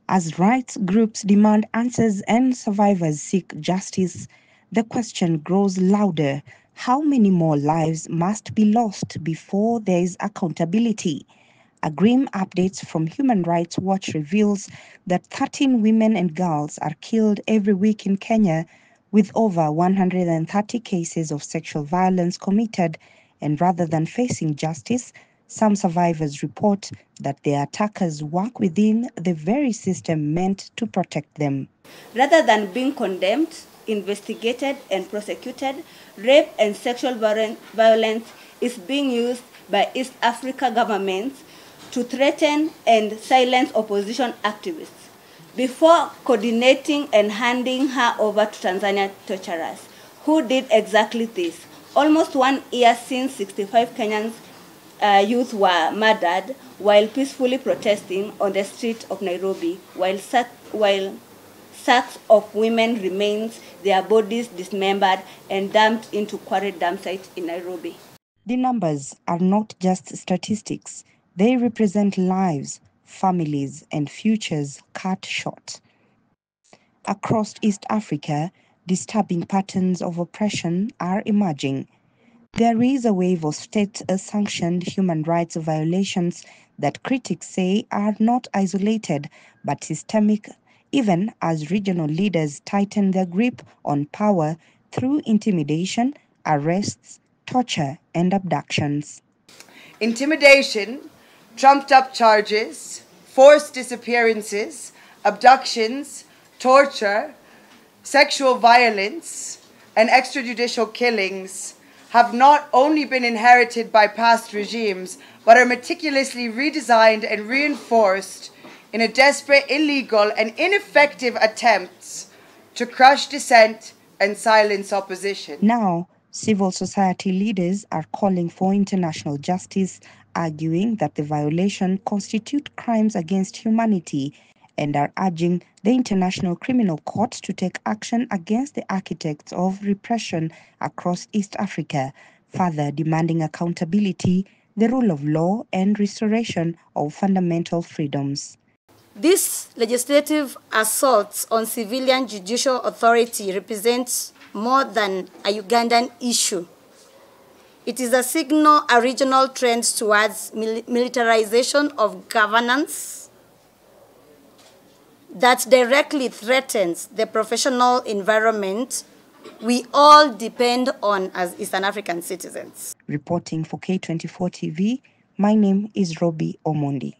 As rights groups demand answers and survivors seek justice, the question grows louder: how many more lives must be lost before there is accountability? A grim update from Human Rights Watch reveals that 13 women and girls are killed every week in Kenya, with over 130 cases of sexual violence committed, and rather than facing justice, some survivors report that their attackers work within the very system meant to protect them. Rather than being condemned, investigated, and prosecuted, rape and sexual violence is being used by East Africa governments to threaten and silence opposition activists before coordinating and handing her over to Tanzania torturers, who did exactly this. Almost 1 year since 65 Kenyans youth were murdered while peacefully protesting on the street of Nairobi, while sacks of women remains, their bodies dismembered and dumped into quarry dump site in Nairobi. The numbers are not just statistics. They represent lives, families, and futures cut short. Across East Africa, disturbing patterns of oppression are emerging. There is a wave of state-sanctioned human rights violations that critics say are not isolated but systemic, even as regional leaders tighten their grip on power through intimidation, arrests, torture, and abductions. Intimidation, trumped-up charges, forced disappearances, abductions, torture, sexual violence, and extrajudicial killings have not only been inherited by past regimes, but are meticulously redesigned and reinforced in a desperate, illegal, and ineffective attempts to crush dissent and silence opposition. Now, civil society leaders are calling for international justice, arguing that the violations constitute crimes against humanity, and are urging the International Criminal Court to take action against the architects of repression across East Africa, further demanding accountability, the rule of law, and restoration of fundamental freedoms. This legislative assault on civilian judicial authority represents more than a Ugandan issue. It is a signal, a regional trend towards militarization of governance that directly threatens the professional environment we all depend on as Eastern African citizens. Reporting for K24 TV, my name is Robbie Omondi.